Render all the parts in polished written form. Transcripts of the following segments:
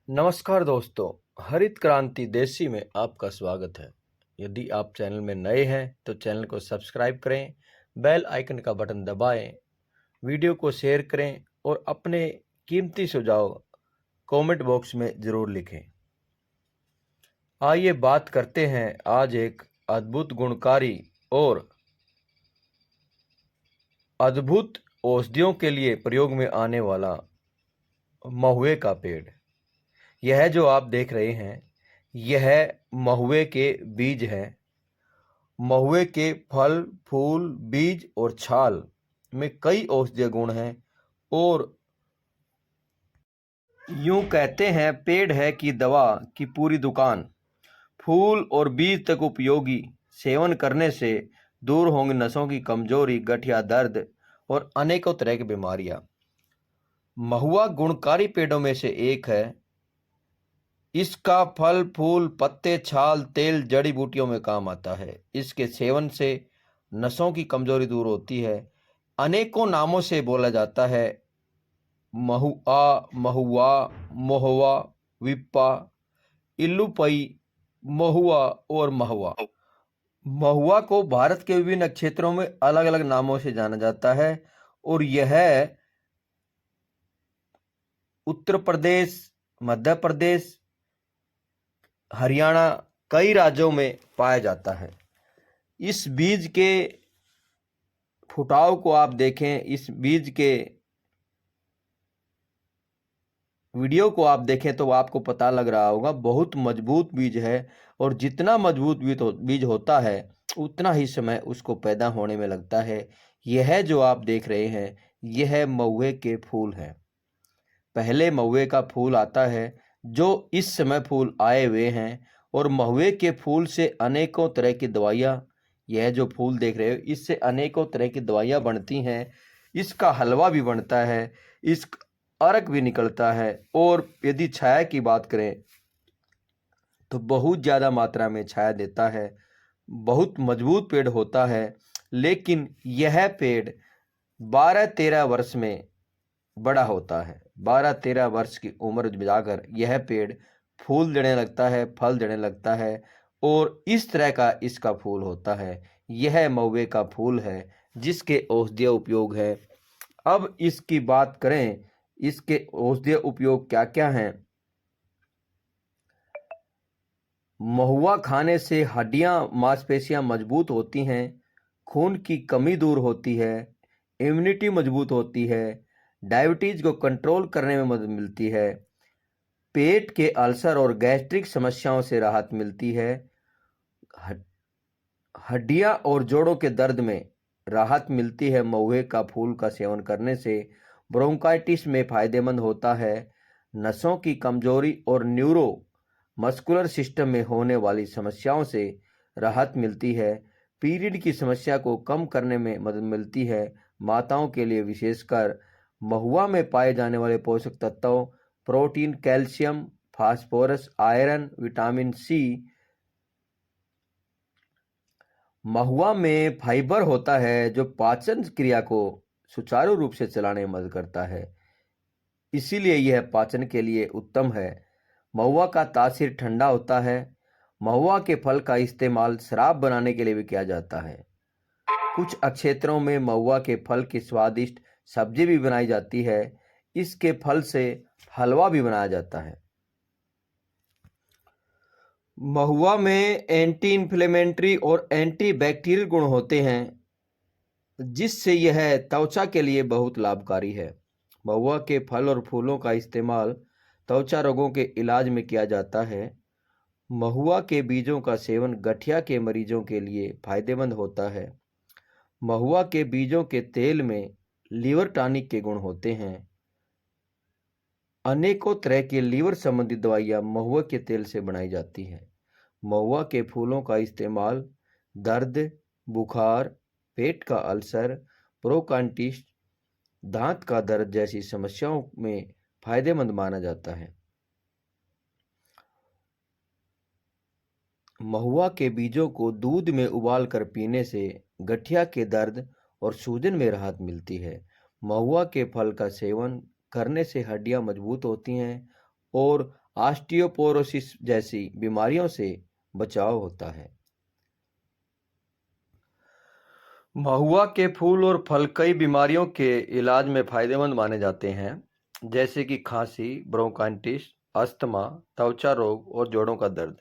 नमस्कार दोस्तों, हरित क्रांति देसी में आपका स्वागत है। यदि आप चैनल में नए हैं तो चैनल को सब्सक्राइब करें, बेल आइकन का बटन दबाएं, वीडियो को शेयर करें और अपने कीमती सुझाव कमेंट बॉक्स में ज़रूर लिखें। आइए बात करते हैं आज एक अद्भुत गुणकारी और अद्भुत औषधियों के लिए प्रयोग में आने वाला महुए का पेड़। यह जो आप देख रहे हैं, यह महुए के बीज हैं। महुए के फल, फूल, बीज और छाल में कई औषधीय गुण हैं और यूं कहते हैं पेड़ है कि दवा की पूरी दुकान। फूल और बीज तक उपयोगी, सेवन करने से दूर होंगी नसों की कमजोरी, गठिया दर्द और अनेकों तरह की बीमारियां। महुआ गुणकारी पेड़ों में से एक है। इसका फल, फूल, पत्ते, छाल, तेल जड़ी बूटियों में काम आता है। इसके सेवन से नसों की कमजोरी दूर होती है। अनेकों नामों से बोला जाता है। महुआ, महुआ, महुआ, विप्पा, इल्लुपई, महुआ और महुआ। महुआ को भारत के विभिन्न क्षेत्रों में अलग अलग नामों से जाना जाता है और यह उत्तर प्रदेश, मध्य प्रदेश, हरियाणा कई राज्यों में पाया जाता है। इस बीज के फुटाव को आप देखें, इस बीज के वीडियो को आप देखें तो आपको पता लग रहा होगा बहुत मजबूत बीज है और जितना मजबूत बीज होता है उतना ही समय उसको पैदा होने में लगता है। यह जो आप देख रहे हैं, यह महुए के फूल हैं। पहले महुए का फूल आता है जो इस समय फूल आए हुए हैं और महुए के फूल से अनेकों तरह की दवाइयाँ, यह जो फूल देख रहे हो इससे अनेकों तरह की दवाइयाँ बनती हैं। इसका हलवा भी बनता है, इस अर्क भी निकलता है और यदि छाया की बात करें तो बहुत ज़्यादा मात्रा में छाया देता है। बहुत मजबूत पेड़ होता है। लेकिन यह पेड़ 12-13 वर्ष में बड़ा होता है। 12-13 वर्ष की उम्र में जाकर यह पेड़ फूल देने लगता है, फल देने लगता है और इस तरह का इसका फूल होता है। यह महुए का फूल है जिसके औषधीय उपयोग है। अब इसकी बात करें, इसके औषधीय उपयोग क्या क्या हैं। महुआ खाने से हड्डियां, मांसपेशियां मजबूत होती हैं, खून की कमी दूर होती है, इम्यूनिटी मजबूत होती है, डायबिटीज को कंट्रोल करने में मदद मिलती है, पेट के अल्सर और गैस्ट्रिक समस्याओं से राहत मिलती है, हड्डियां और जोड़ों के दर्द में राहत मिलती है। महुए का फूल का सेवन करने से ब्रोंकाइटिस में फायदेमंद होता है। नसों की कमजोरी और न्यूरो मस्कुलर सिस्टम में होने वाली समस्याओं से राहत मिलती है। पीरियड की समस्या को कम करने में मदद मिलती है। माताओं के लिए विशेषकर महुआ में पाए जाने वाले पोषक तत्वों protein, calcium, phosphorus, iron, vitamin C. महुआ में फाइबर होता है जो पाचन क्रिया को सुचारू रूप से चलाने में मदद करता है, इसीलिए यह पाचन के लिए उत्तम है। महुआ का तासीर ठंडा होता है। महुआ के फल का इस्तेमाल शराब बनाने के लिए भी किया जाता है। कुछ क्षेत्रों में महुआ के फल की स्वादिष्ट सब्जी भी बनाई जाती है। इसके फल से हलवा भी बनाया जाता है। महुआ में एंटी इन्फ्लेमेटरी और एंटी बैक्टीरियल गुण होते हैं जिससे यह त्वचा के लिए बहुत लाभकारी है। महुआ के फल और फूलों का इस्तेमाल त्वचा रोगों के इलाज में किया जाता है। महुआ के बीजों का सेवन गठिया के मरीजों के लिए फायदेमंद होता है। महुआ के बीजों के तेल में लीवर टॉनिक के गुण होते हैं। अनेकों तरह की लीवर संबंधी दवाइयाँ महुआ के तेल से बनाई जाती हैं। महुआ के फूलों का इस्तेमाल दर्द, बुखार, पेट का अल्सर, ब्रोंकाइटिस, दांत का दर्द जैसी समस्याओं में फायदेमंद माना जाता है। महुआ के बीजों को दूध में उबाल कर पीने से गठिया के दर्द और सूजन में राहत मिलती है। महुआ के फल का सेवन करने से हड्डियां मजबूत होती हैं और ऑस्टियोपोरोसिस जैसी बीमारियों से बचाव होता है। महुआ के फूल और फल कई बीमारियों के इलाज में फायदेमंद माने जाते हैं, जैसे कि खांसी, ब्रोंकाइटिस, अस्थमा, त्वचा रोग और जोड़ों का दर्द।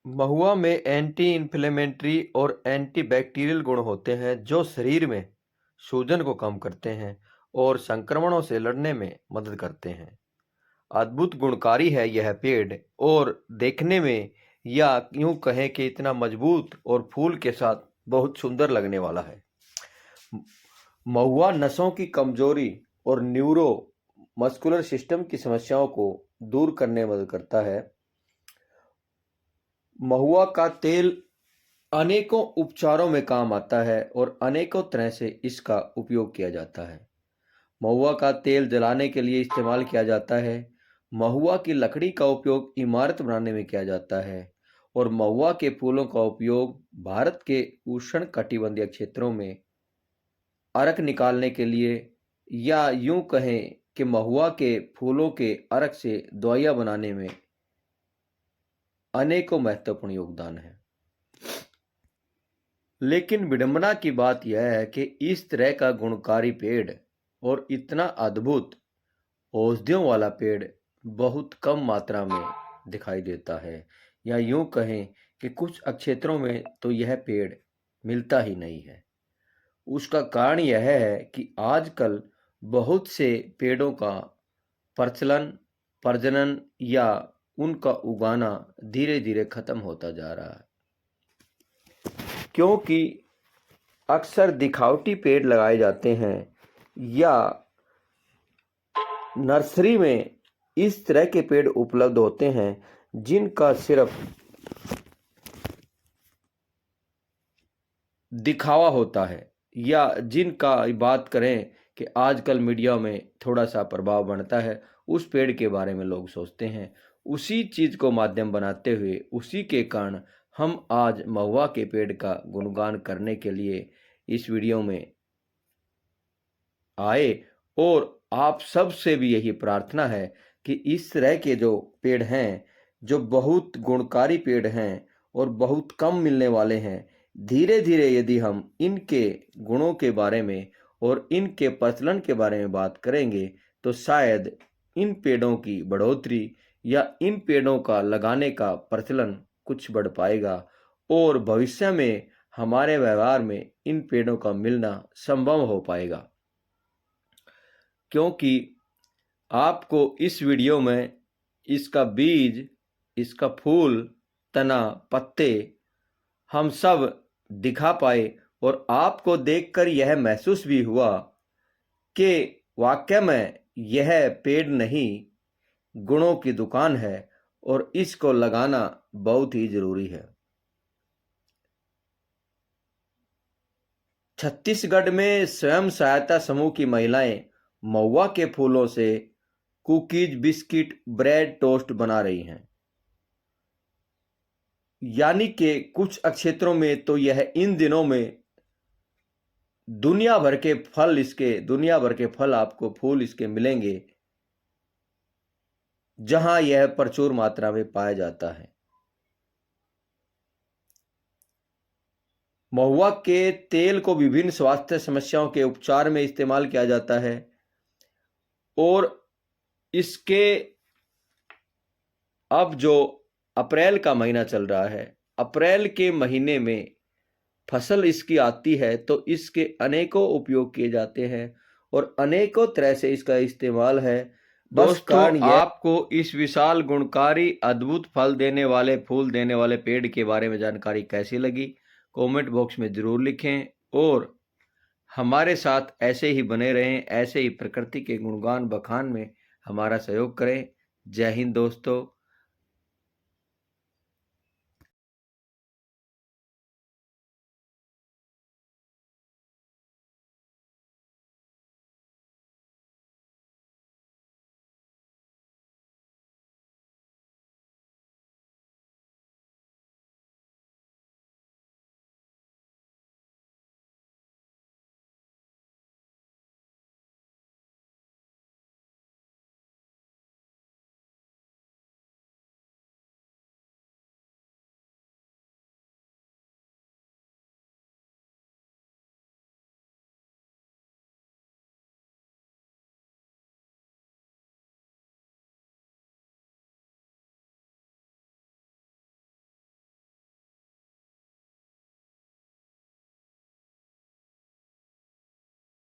महुआ में एंटी इन्फ्लेमेटरी और एंटीबैक्टीरियल गुण होते हैं जो शरीर में सूजन को कम करते हैं और संक्रमणों से लड़ने में मदद करते हैं। अद्भुत गुणकारी है यह पेड़ और देखने में या यूं कहें कि इतना मजबूत और फूल के साथ बहुत सुंदर लगने वाला है। महुआ नसों की कमजोरी और न्यूरो मस्कुलर सिस्टम की समस्याओं को दूर करने में मदद करता है। महुआ का तेल अनेकों उपचारों में काम आता है और अनेकों तरह से इसका उपयोग किया जाता है। महुआ का तेल जलाने के लिए इस्तेमाल किया जाता है। महुआ की लकड़ी का उपयोग इमारत बनाने में किया जाता है और महुआ के फूलों का उपयोग भारत के उष्णकटिबंधीय क्षेत्रों में अर्क निकालने के लिए, या यूं कहें कि महुआ के फूलों के अर्क से दवाइयां बनाने में अनेकों महत्वपूर्ण योगदान है। लेकिन विडंबना की बात यह है कि इस तरह का गुणकारी पेड़ और इतना अद्भुत औषधियों वाला पेड़ बहुत कम मात्रा में दिखाई देता है, या यूं कहें कि कुछ क्षेत्रों में तो यह पेड़ मिलता ही नहीं है। उसका कारण यह है कि आजकल बहुत से पेड़ों का प्रचलन, प्रजनन या उनका उगाना धीरे धीरे खत्म होता जा रहा है, क्योंकि अक्सर दिखावटी पेड़ लगाए जाते हैं या नर्सरी में इस तरह के पेड़ उपलब्ध होते हैं जिनका सिर्फ दिखावा होता है, या जिनका बात करें कि आजकल मीडिया में थोड़ा सा प्रभाव बनता है, उस पेड़ के बारे में लोग सोचते हैं। उसी चीज़ को माध्यम बनाते हुए उसी के कारण हम आज महुआ के पेड़ का गुणगान करने के लिए इस वीडियो में आए, और आप सब से भी यही प्रार्थना है कि इस तरह के जो पेड़ हैं, जो बहुत गुणकारी पेड़ हैं और बहुत कम मिलने वाले हैं, धीरे धीरे यदि हम इनके गुणों के बारे में और इनके प्रचलन के बारे में बात करेंगे तो शायद इन पेड़ों की बढ़ोतरी या इन पेड़ों का लगाने का प्रचलन कुछ बढ़ पाएगा और भविष्य में हमारे व्यवहार में इन पेड़ों का मिलना संभव हो पाएगा। क्योंकि आपको इस वीडियो में इसका बीज, इसका फूल, तना, पत्ते हम सब दिखा पाए और आपको देखकर यह महसूस भी हुआ कि वाकई में यह पेड़ नहीं, गुणों की दुकान है और इसको लगाना बहुत ही जरूरी है। छत्तीसगढ़ में स्वयं सहायता समूह की महिलाएं महुआ के फूलों से कुकीज, बिस्किट, ब्रेड, टोस्ट बना रही हैं। यानी कि कुछ क्षेत्रों में तो यह इन दिनों में दुनिया भर के फल आपको फूल इसके मिलेंगे, जहां यह प्रचुर मात्रा में पाया जाता है। महुआ के तेल को विभिन्न स्वास्थ्य समस्याओं के उपचार में इस्तेमाल किया जाता है और इसके अब जो अप्रैल का महीना चल रहा है, अप्रैल के महीने में फसल इसकी आती है तो इसके अनेकों उपयोग किए जाते हैं और अनेकों तरह से इसका इस्तेमाल है। दोस्तों, आपको इस विशाल गुणकारी अद्भुत फल देने वाले, फूल देने वाले पेड़ के बारे में जानकारी कैसी लगी कमेंट बॉक्स में ज़रूर लिखें और हमारे साथ ऐसे ही बने रहें, ऐसे ही प्रकृति के गुणगान बखान में हमारा सहयोग करें। जय हिंद दोस्तों।